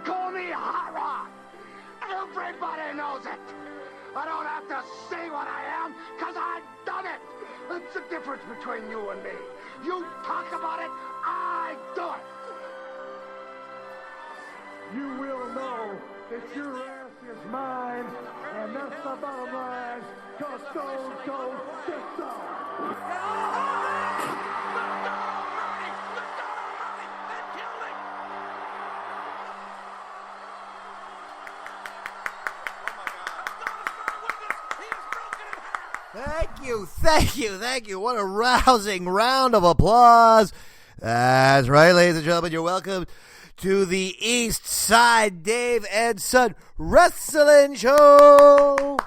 call me Hot Rod. Everybody knows it. I don't have to say what I am, because I've done it. That's the difference between you and me. You talk about it, I do it. You will know that your ass is mine, and that's the bottom line, because Stone Cold said so. Thank you. What a rousing round of applause. That's right, ladies and gentlemen. You're welcome to the East Side Dave and Son Wrestling Show.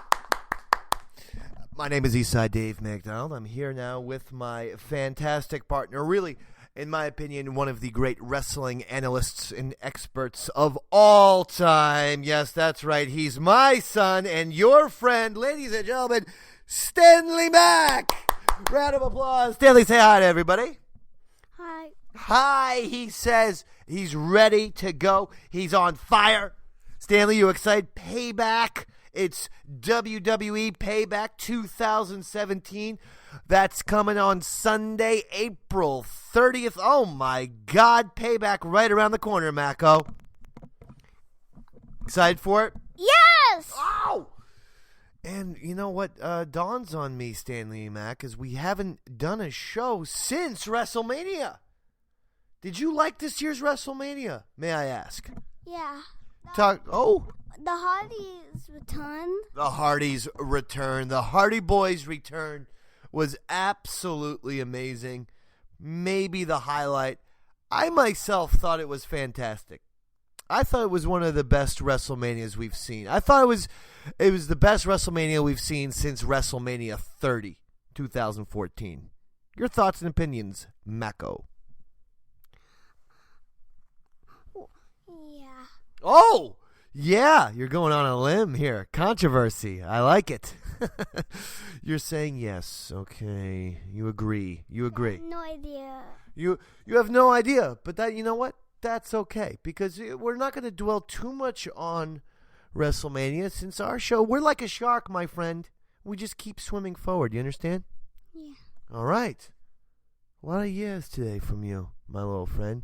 My name is Eastside Dave McDonald. I'm here now with my fantastic partner, really, in my opinion, one of the great wrestling analysts and experts of all time. Yes, that's right. He's my son and your friend, ladies and gentlemen, Stanley Mack. Round of applause. Stanley, say hi to everybody. Hi. Hi. He says he's ready to go. He's on fire. Stanley, you excited? Payback. It's WWE Payback 2017. That's coming on Sunday, April 30th. Oh, my God. Payback right around the corner, Macko. Excited for it? Yes! Oh! And you know what dawns on me, Stanley Mack, is we haven't done a show since WrestleMania. Did you like this year's WrestleMania, may I ask? Yeah. The Hardys return. The Hardys return. The Hardy Boys return was absolutely amazing. Maybe the highlight. I myself thought it was fantastic. I thought it was one of the best WrestleManias we've seen. I thought it was the best WrestleMania we've seen since WrestleMania 30, 2014. Your thoughts and opinions, Macko? Yeah. Oh, yeah, you're going on a limb here. Controversy. I like it. You're saying yes. Okay. You agree. I have no idea. You have no idea, but that, you know what? That's okay, because we're not going to dwell too much on WrestleMania since our show, we're like a shark, my friend. We just keep swimming forward. You understand? Yeah. All right. A lot of yes today from you, my little friend.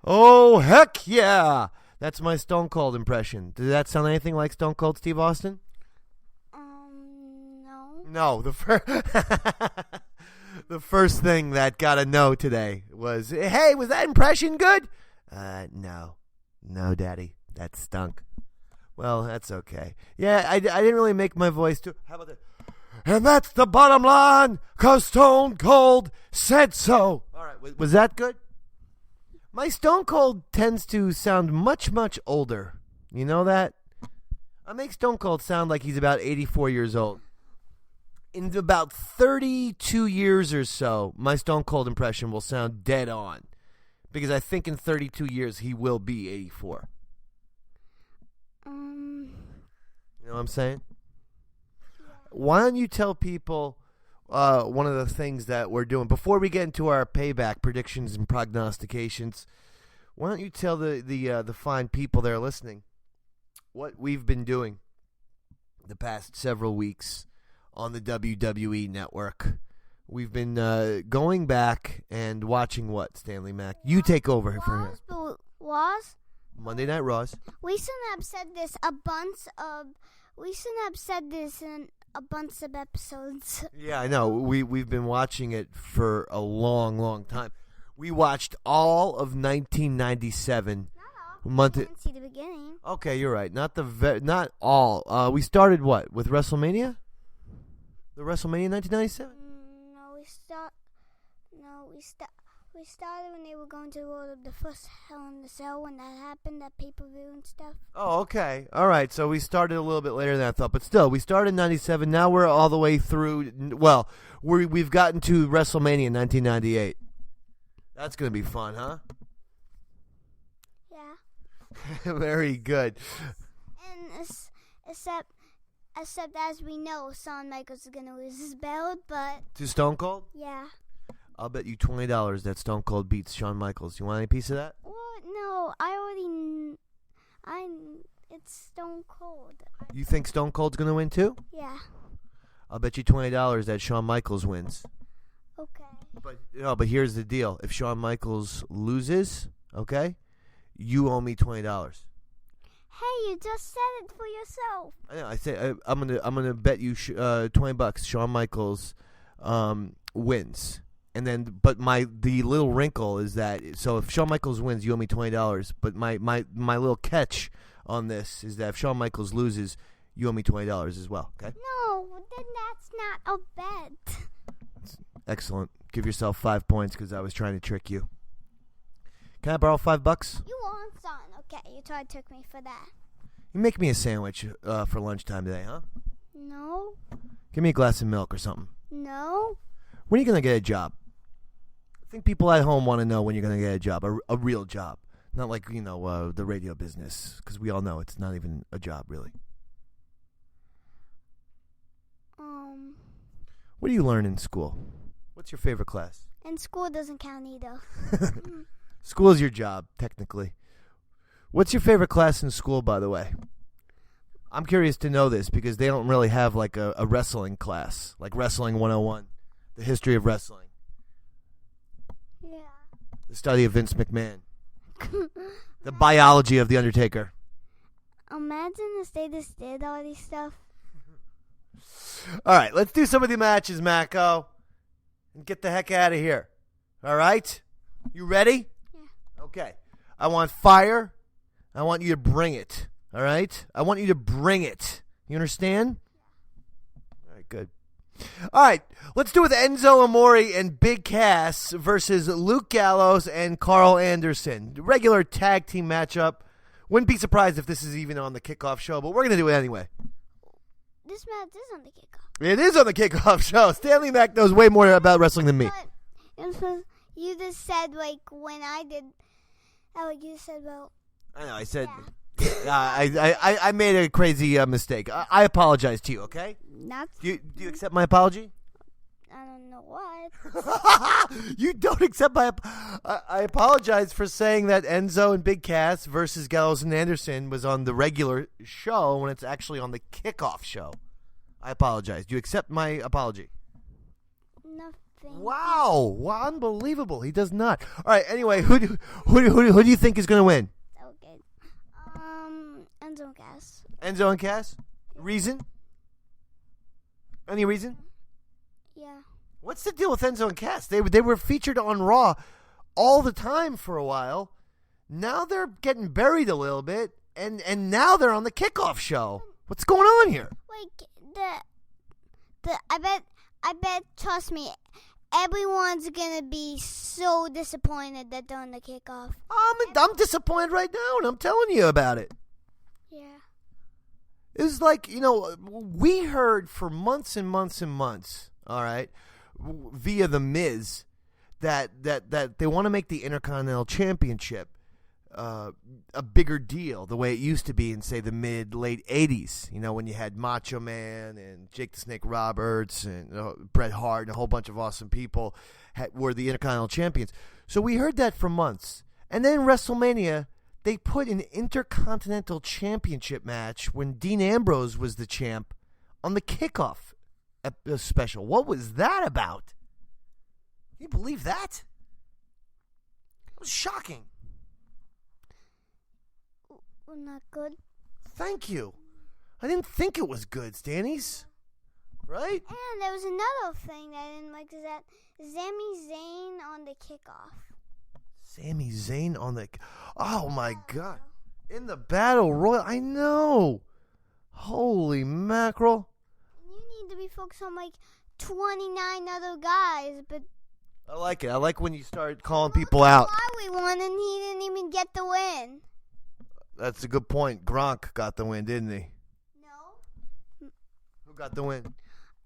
Oh, heck yeah. That's my Stone Cold impression. Does that sound anything like Stone Cold Steve Austin? No. No, the first thing that got a no today was, hey, was that impression good? No, Daddy, that stunk. Well, that's okay. Yeah, I didn't really make my voice too. How about that? And that's the bottom line, 'cause Stone Cold said so. All right, was that good? My Stone Cold tends to sound much, much older. You know that? I make Stone Cold sound like he's about 84 years old. In about 32 years or so, my Stone Cold impression will sound dead on. Because I think in 32 years, he will be 84. You know what I'm saying? Yeah. Why don't you tell people one of the things that we're doing before we get into our payback predictions and prognostications? Why don't you tell the fine people that are listening what we've been doing the past several weeks on the WWE Network? We've been going back and watching what, Stanley Mack? You take over for him. Monday Night Raws. We shouldn't have said this in a bunch of episodes. Yeah, I know. We've been watching it for a long, long time. We watched all of 1997. I didn't see the beginning. Okay, you're right. Not all. We started what with WrestleMania? The WrestleMania 1997. We started when they were going to the first Hell in the Cell when that happened, that pay-per-view and stuff. Oh, okay. All right. So we started a little bit later than I thought, but still, we started in 97. Now we're all the way through. Well, we've gotten to WrestleMania 1998. That's gonna be fun, huh? Yeah. Very good. And except as we know, Shawn Michaels is gonna lose his belt, but To Stone Cold? yeah. I'll bet you $20 that Stone Cold beats Shawn Michaels. You want any piece of that? What? No, it's Stone Cold. You think Stone Cold's going to win too? Yeah. I'll bet you $20 that Shawn Michaels wins. Okay. But here's the deal. If Shawn Michaels loses, okay, you owe me $20. Hey, you just said it for yourself. I know. I say I'm gonna bet you $20. Shawn Michaels wins, and then the little wrinkle is that so if Shawn Michaels wins, you owe me $20. But my little catch on this is that if Shawn Michaels loses, you owe me $20 as well. Okay. No, then that's not a bet. Excellent. Give yourself 5 points because I was trying to trick you. Can I borrow $5? You want some? Okay, you tried to trick me for that. You make me a sandwich for lunchtime today, huh? No. Give me a glass of milk or something. No. When are you going to get a job? I think people at home want to know when you're going to get a job, a real job. Not like, the radio business, because we all know it's not even a job, really. What do you learn in school? What's your favorite class? And school doesn't count either. School is your job, technically. What's your favorite class in school, by the way? I'm curious to know this because they don't really have like a wrestling class, like Wrestling 101, the history of wrestling. Yeah. The study of Vince McMahon. The biology of The Undertaker. Imagine if they just did all these stuff. All right, let's do some of the matches, Mako, and get the heck out of here. All right? You ready? Yeah. Okay. I want fire. I want you to bring it. All right? I want you to bring it. You understand? All right, good. All right, let's do it with Enzo Amore and Big Cass versus Luke Gallows and Carl Anderson. Regular tag team matchup. Wouldn't be surprised if this is even on the kickoff show, but we're going to do it anyway. This match is on the kickoff. It is on the kickoff show. Stanley Mack knows way more about wrestling than me. But you just said, like, when I did, you said, well. I know, I said, yeah. I made a crazy mistake. I apologize to you, okay? Do you accept my apology? I don't know what. You don't accept my I apologize for saying that Enzo and Big Cass versus Gallows and Anderson was on the regular show when it's actually on the kickoff show. I apologize. Do you accept my apology? Nothing. Wow, unbelievable. He does not. All right, anyway, who do you think is going to win? Okay. Enzo and Cass. Enzo and Cass? Reason? Any reason? Yeah. What's the deal with Enzo and Cass? They were featured on Raw all the time for a while. Now they're getting buried a little bit, and now they're on the kickoff show. What's going on here? Like I bet. Trust me, everyone's gonna be so disappointed that they're on the kickoff. I'm disappointed right now, and I'm telling you about it. Yeah. It's like, we heard for months and months and months, all right, via The Miz, that they want to make the Intercontinental Championship a bigger deal the way it used to be in, say, the mid-late 80s, when you had Macho Man and Jake the Snake Roberts and Bret Hart and a whole bunch of awesome people were the Intercontinental Champions. So we heard that for months. And then WrestleMania, they put an Intercontinental Championship match when Dean Ambrose was the champ on the kickoff special. What was that about? Can you believe that? It was shocking. Well, not good. Thank you. I didn't think it was good, Stannies. Right? And there was another thing that I didn't like, is that Sami Zayn on the kickoff. Sami Zayn on the... Oh, my God. In the Battle Royal. I know. Holy mackerel. You need to be focused on, 29 other guys, but... I like it. I like when you start calling people out. We won, and he didn't even get the win. That's a good point. Gronk got the win, didn't he? No. Who got the win?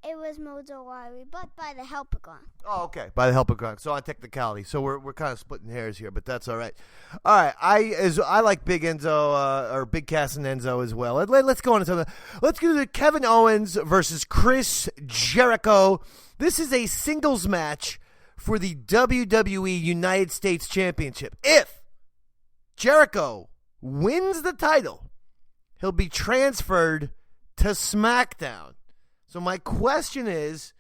It was Mojo Riley, but by the help of Gronk. Oh, okay. By the help of Gronk. So on technicality. So we're kind of splitting hairs here, but that's all right. All right. I like Big Enzo or Big Cass and Enzo as well. Let's go on to something. Let's go to Kevin Owens versus Chris Jericho. This is a singles match for the WWE United States Championship. If Jericho wins the title, he'll be transferred to SmackDown. So my question is,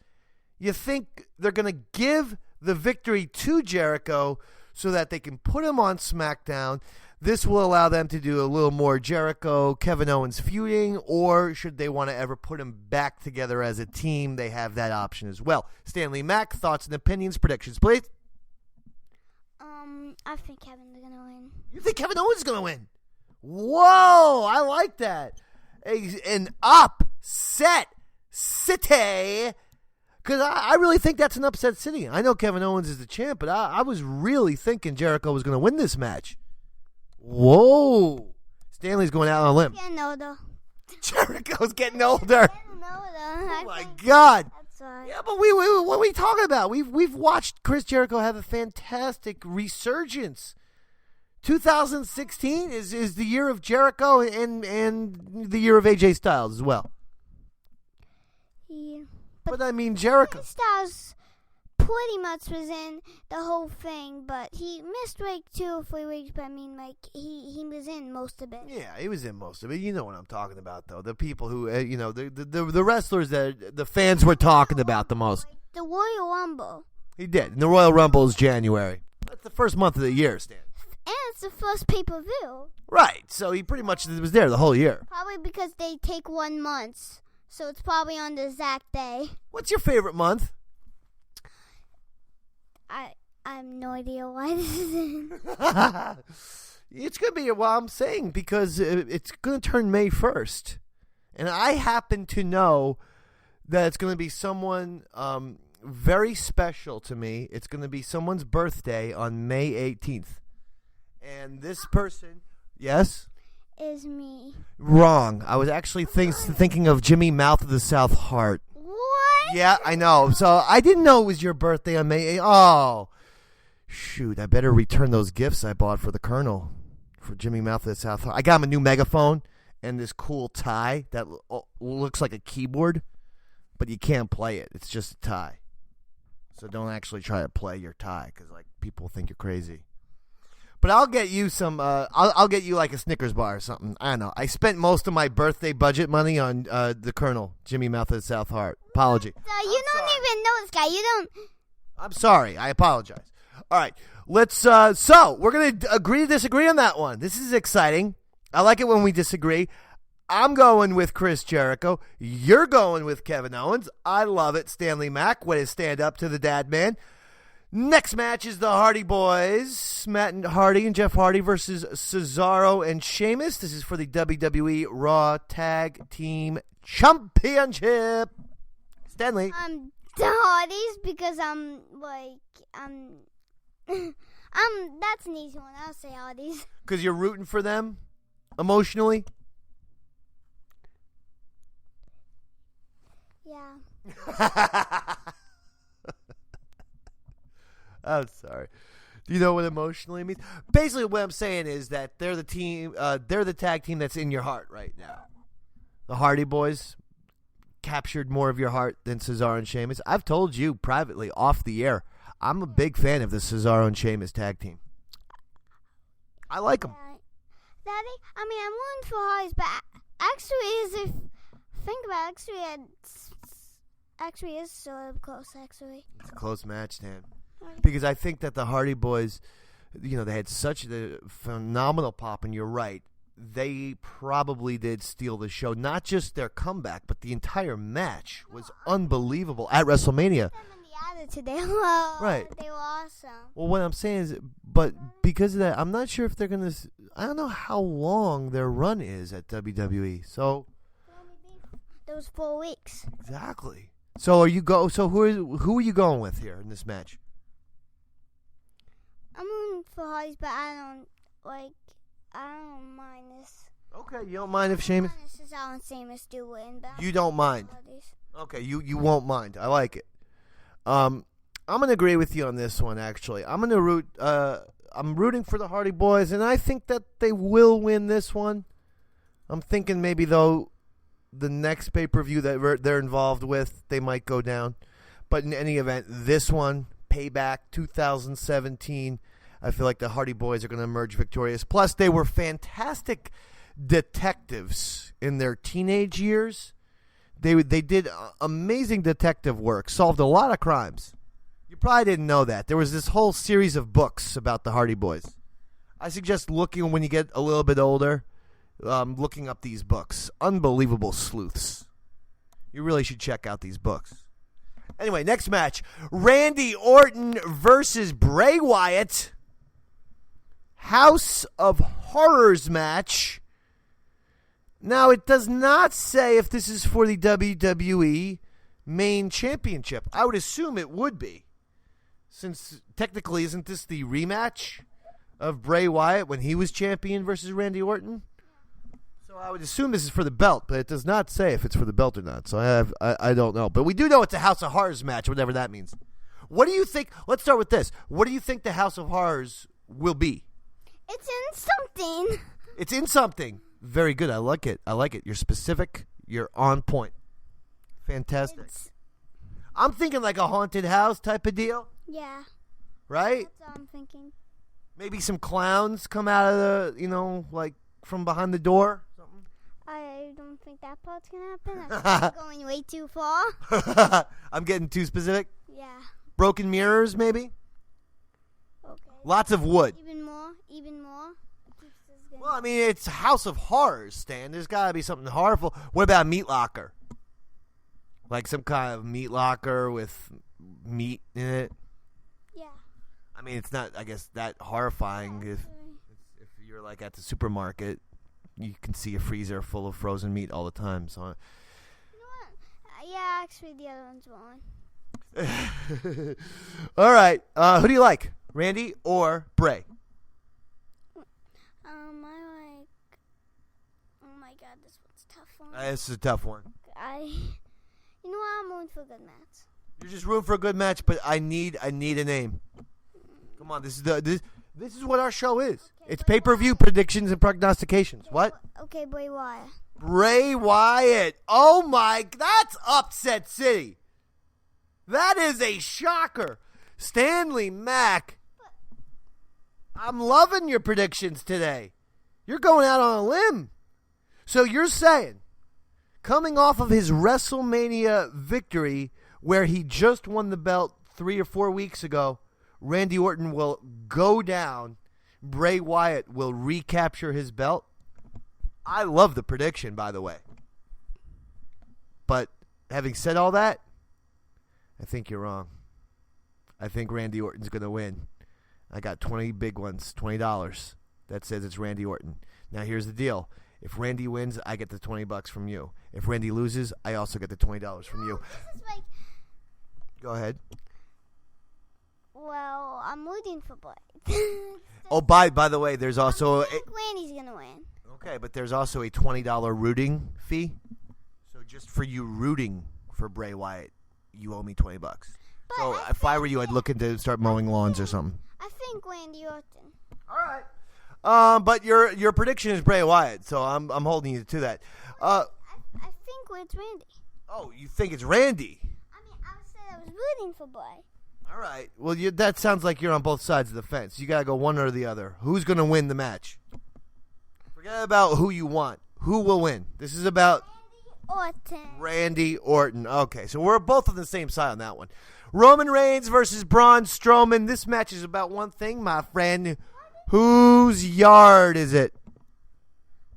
you think they're going to give the victory to Jericho so that they can put him on SmackDown? This will allow them to do a little more Jericho, Kevin Owens feuding, or should they want to ever put them back together as a team, they have that option as well. Stanley Mack, thoughts and opinions, predictions, please. I think Kevin's going to win. You think Kevin Owens is going to win? Whoa, I like that. An upset city. Because I really think that's an upset city. I know Kevin Owens is the champ, but I was really thinking Jericho was going to win this match. Whoa. Stanley's going out on a limb. Getting older. Jericho's getting older. Oh my God. That's right. Yeah, but what are we talking about? We've watched Chris Jericho have a fantastic resurgence. 2016 is the year of Jericho and the year of AJ Styles as well. Yeah. But I mean, Jericho. Styles pretty much was in the whole thing, but he missed like 2 or 3 weeks. But I mean, like he was in most of it. Yeah, he was in most of it. You know what I'm talking about, though. The people who, the wrestlers that the fans were talking about the most. Like the Royal Rumble. He did. And the Royal Rumble is January. That's the first month of the year, Stan. And it's the first pay-per-view. Right. So he pretty much was there the whole year. Probably because they take 1 month. So it's probably on the exact day. What's your favorite month? I have no idea why this is in. It's going to be, well, I'm saying, because it's going to turn May 1st. And I happen to know that it's going to be someone very special to me. It's going to be someone's birthday on May 18th. And this person, yes? Is me. Wrong. I was actually thinking of Gimme Mouth of the South Heart. What? Yeah, I know. So I didn't know it was your birthday on May 8th. Oh, shoot. I better return those gifts I bought for the Colonel, for Gimme Mouth of the South Heart. I got him a new megaphone and this cool tie that looks like a keyboard, but you can't play it. It's just a tie. So don't actually try to play your tie because, like, people think you're crazy. But I'll get you some. I'll get you like a Snickers bar or something. I don't know. I spent most of my birthday budget money on the Colonel, Gimme Mouth of the South Heart. Apology. You don't even know this guy. You don't. I'm sorry. I apologize. All right. Let's. So we're gonna agree to disagree on that one. This is exciting. I like it when we disagree. I'm going with Chris Jericho. You're going with Kevin Owens. I love it. Stanley Mack, way to stand up to the dad man. Next match is the Hardy Boys, Matt and Hardy and Jeff Hardy versus Cesaro and Sheamus. This is for the WWE Raw Tag Team Championship. Stanley. The Hardys because that's an easy one. I'll say Hardys. Because you're rooting for them emotionally? Yeah. I'm sorry. Do you know what emotionally means? Basically, what I'm saying is that they're the team. They're the tag team that's in your heart right now. The Hardy Boys captured more of your heart than Cesaro and Sheamus. I've told you privately, off the air, I'm a big fan of the Cesaro and Sheamus tag team. I like them. Daddy, I mean, I'm rooting for Hardys, but actually, think about it, actually is sort of close, actually. It's a close match, Dan. Because I think that the Hardy Boys, they had such a phenomenal pop, and you're right. They probably did steal the show. Not just their comeback, but the entire match was unbelievable at WrestleMania. Right. They were awesome. Well, what I'm saying is, but because of that, I'm not sure if they're going to, I don't know how long their run is at WWE. So. Those 4 weeks. Exactly. So who are you going with here in this match? I'm rooting for Hardys, but I don't mind this. Okay, you don't mind if Sheamus? Cesaro and Sheamus do win, but you don't mind. Okay, you won't mind. I like it. I'm gonna agree with you on this one. Actually, I'm rooting for the Hardy Boys, and I think that they will win this one. I'm thinking maybe though the next pay-per-view that they're involved with, they might go down. But in any event, this one, Payback 2017, I feel like the Hardy Boys are going to emerge victorious. Plus, they were fantastic detectives in their teenage years. They did amazing detective work, solved a lot of crimes. You probably didn't know that. There was this whole series of books about the Hardy Boys. I suggest looking when you get a little bit older, looking up these books. Unbelievable sleuths. You really should check out these books. Anyway, next match. Randy Orton versus Bray Wyatt. House of Horrors match. Now, it does not say if this is for the WWE main championship. I would assume it would be. Since technically, isn't this the rematch of Bray Wyatt when he was champion versus Randy Orton? So I would assume this is for the belt, but it does not say if it's for the belt or not. So I don't know. But we do know it's a House of Horrors match, whatever that means. What do you think? Let's start with this. What do you think the House of Horrors will be? It's in something. It's in something. Very good. I like it. You're specific. You're on point. Fantastic. I'm thinking like a haunted house type of deal. Yeah. Right? That's what I'm thinking. Maybe some clowns come out of the, like from behind the door. Something. I don't think that part's going to happen. I think we're going way too far. I'm getting too specific. Yeah. Broken mirrors, maybe? Okay. Lots of wood. Even more. Well, I mean, it's House of Horrors, Stan. There's got to be something horrible. What about Meat Locker? Like some kind of meat locker with meat in it? Yeah. I mean, it's not, I guess, that horrifying. If you're, like, at the supermarket, you can see a freezer full of frozen meat all the time. So, You know what? Yeah, actually, the other one's wrong. all right. Who do you like, Randy or Bray? I like... Oh, my God, this one's a tough one. This is a tough one. You know what? I'm going for a good match. You're just rooting for a good match, but I need a name. Come on, this is what our show is. Okay, It's pay-per-view predictions and prognostications. What? Okay, Bray Wyatt. Bray Wyatt. Oh my, that's upset city. That is a shocker. Stanley Mack. I'm loving your predictions today. You're going out on a limb. So you're saying, coming off of his WrestleMania victory, where he just won the belt 3 or 4 weeks ago, Randy Orton will go down. Bray Wyatt will recapture his belt. I love the prediction, by the way. But having said all that, I think you're wrong. I think Randy Orton's going to win. I got 20 big ones, $20. That says it's Randy Orton. Now here's the deal. If Randy wins, I get the $20 from you. If Randy loses, I also get the $20 from you. This is like... Go ahead. Well, I'm rooting for Bray. Oh, by the way, there's also... I think Randy's going to win. Okay, but there's also a $20 rooting fee. So just for you rooting for Bray Wyatt, you owe me $20. So if I were you, I'd look into start mowing lawns or something. I think Randy Orton. All right. But your prediction is Bray Wyatt, so I'm holding you to that. I think it's Randy. Oh, you think it's Randy? I mean, I said I was rooting for Bray. All right. Well, that sounds like you're on both sides of the fence. You got to go one or the other. Who's going to win the match? Forget about who you want. Who will win? This is about Randy Orton. Okay, so we're both on the same side on that one. Roman Reigns versus Braun Strowman. This match is about one thing, my friend. Whose yard is it?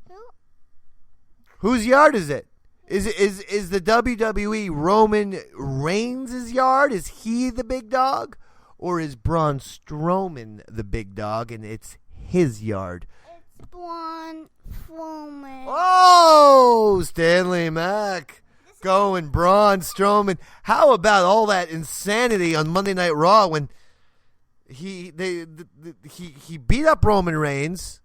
Who? Whose yard is it? Is the WWE Roman Reigns' yard? Is he the big dog? Or is Braun Strowman the big dog and it's his yard? It's Braun Strowman. Oh, Stanley Mack. Going Braun Strowman. How about all that insanity on Monday Night Raw when he beat up Roman Reigns.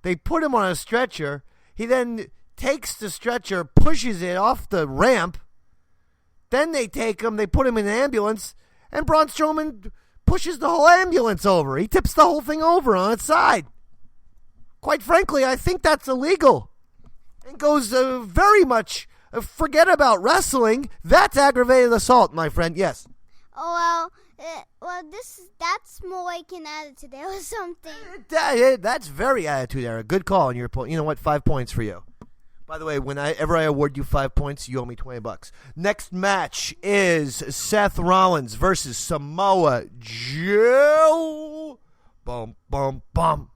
They put him on a stretcher. He then takes the stretcher, pushes it off the ramp. Then they take him, they put him in an ambulance, and Braun Strowman pushes the whole ambulance over. He tips the whole thing over on its side. Quite frankly, I think that's illegal. And goes very much, forget about wrestling. That's aggravated assault, my friend. Yes. Oh, well, Well, that's more like an attitude or something. That's very attitude era. Good call on your point. You know what? 5 points for you. By the way, whenever I award you 5 points, you owe me $20. Next match is Seth Rollins versus Samoa Joe. Bum, bum, bum.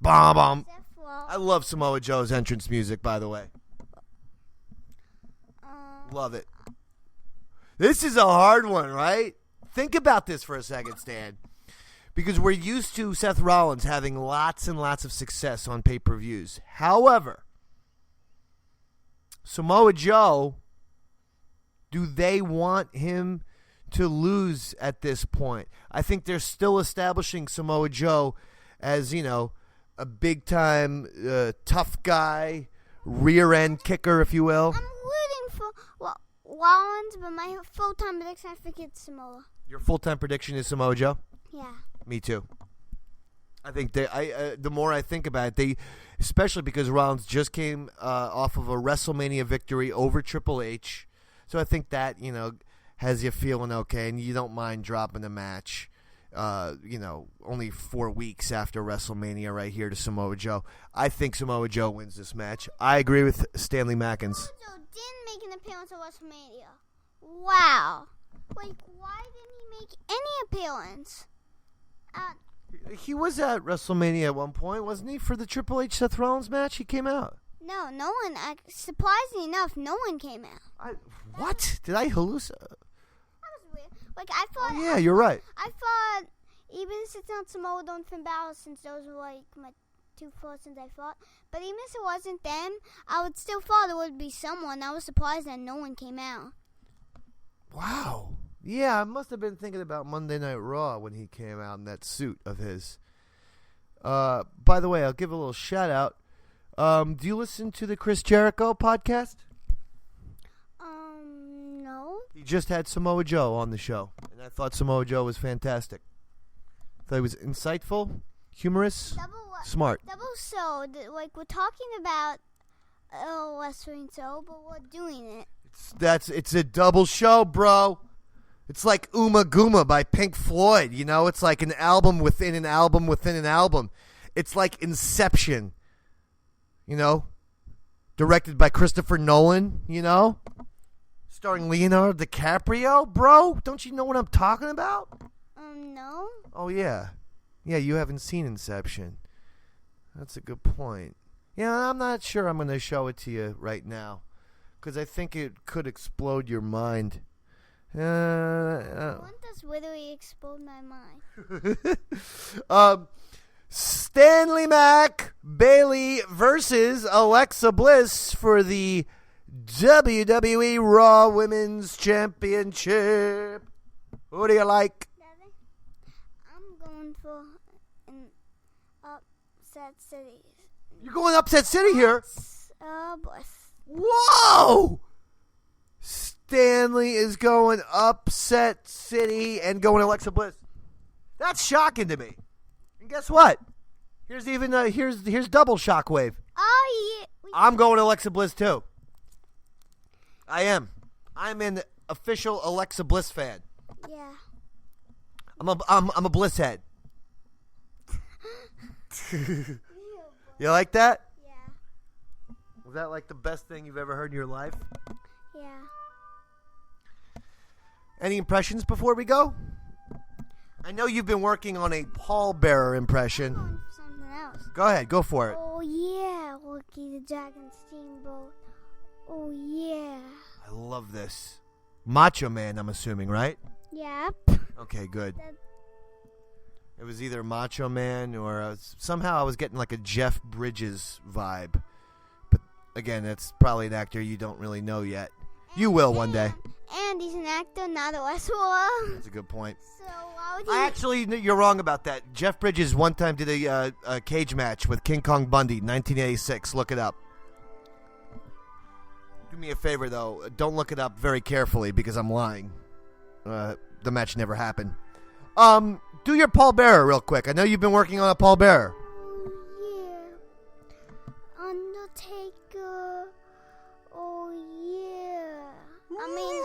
Bum, bum. I love Samoa Joe's entrance music, by the way. Love it. This is a hard one, right? Think about this for a second, Stan. Because we're used to Seth Rollins having lots and lots of success on pay-per-views. However, Samoa Joe, do they want him to lose at this point? I think they're still establishing Samoa Joe as, a big-time tough guy, rear-end kicker, if you will. I'm rooting for Rollins, but my full-time prediction, I think it's Samoa. Your full-time prediction is Samoa Joe? Yeah. Me too. I think the more I think about it, especially because Rollins just came off of a WrestleMania victory over Triple H, so I think that has you feeling okay, and you don't mind dropping the match. Only 4 weeks after WrestleMania, right here to Samoa Joe. I think Samoa Joe wins this match. I agree with Stanley Mackins. Samoa Joe didn't make an appearance at WrestleMania. Wow. Why didn't he make any appearance? He was at WrestleMania at one point, wasn't he? For the Triple H Seth Rollins match, he came out. No one. Surprisingly enough, no one came out. What? Did I hallucinate? That was weird. I thought. Oh, yeah, you're right. I thought even if it's not Samoa Joe and Finn Balor, since those were my two first things I thought. But even if it wasn't them, I would still thought it would be someone. I was surprised that no one came out. Wow. Yeah, I must have been thinking about Monday Night Raw when he came out in that suit of his. By the way, I'll give a little shout out. Do you listen to the Chris Jericho podcast? No. He just had Samoa Joe on the show, and I thought Samoa Joe was fantastic. I thought he was insightful, humorous, smart. We're talking about wrestling show, but we're doing it. It's a double show, bro. It's like Uma Gooma by Pink Floyd, It's like an album within an album within an album. It's like Inception, Directed by Christopher Nolan, Starring Leonardo DiCaprio, bro. Don't you know what I'm talking about? No. Oh, yeah. Yeah, you haven't seen Inception. That's a good point. Yeah, I'm not sure I'm going to show it to you right now, because I think it could explode your mind. One does literally explode my mind. Stanley Mac Bailey versus Alexa Bliss for the WWE Raw Women's Championship. Who do you like? I'm going for an upset city. You're going upset city here? Bliss. Whoa! Stanley is going upset city and going Alexa Bliss. That's shocking to me. And guess what? Here's double shockwave. Oh yeah. I'm going Alexa Bliss too. I am. I'm an official Alexa Bliss fan. Yeah. I'm a Bliss head. You like that? Yeah. Was that like the best thing you've ever heard in your life? Yeah. Any impressions before we go? I know you've been working on a pallbearer impression. Something else. Go ahead, go for it. Oh yeah, Ricky the Dragon Steamboat. Oh yeah. I love this. Macho Man, I'm assuming, right? Yep. Okay, good. It was either Macho Man or somehow I was getting like a Jeff Bridges vibe. But again, that's probably an actor you don't really know yet. You will one day. And he's an actor, not a wrestler. That's a good point. So why would he? Actually, you're wrong about that. Jeff Bridges one time did a cage match with King Kong Bundy, 1986. Look it up. Do me a favor, though. Don't look it up very carefully because I'm lying. The match never happened. Do your pallbearer real quick. I know you've been working on a pallbearer. Oh yeah. Undertaker. Oh yeah. I mean.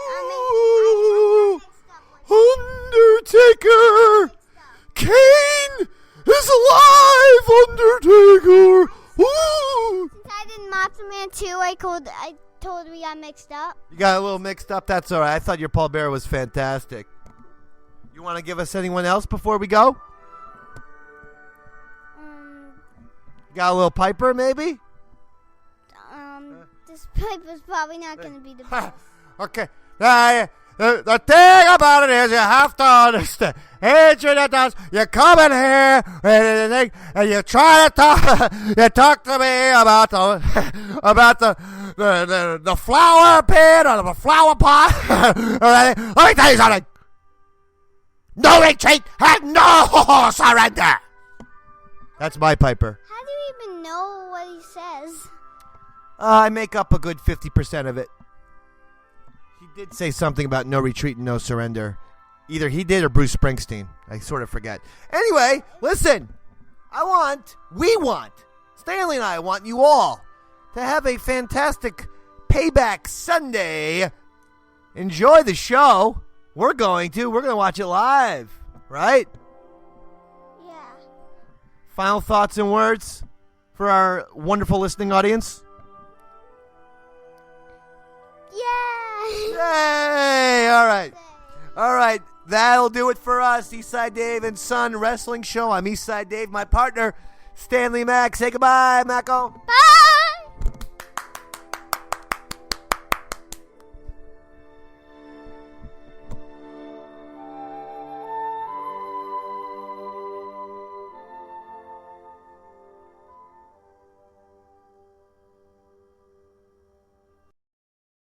told we got mixed up. You got a little mixed up. That's all right. I thought your Paul Bearer was fantastic. You want to give us anyone else before we go? You got a little Piper, maybe? This Piper's probably not going to be the best. Okay. The thing about it is you have to understand. You come in here and you try to talk. You talk to me about the flower pit or the flower pot. Let me tell you something. No retreat and no surrender. That's my Piper. How do you even know what he says? I make up a good 50% of it. He did say something about no retreat and no surrender. Either he did or Bruce Springsteen. I sort of forget. Anyway, listen. We want, Stanley and I want you all to have a fantastic Payback Sunday. Enjoy the show. We're going to watch it live, right? Yeah. Final thoughts and words for our wonderful listening audience? Yeah. Yay! All right. That'll do it for us. Eastside Dave and Son Wrestling Show. I'm Eastside Dave, my partner, Stanley Mack. Say goodbye, Macko. Bye.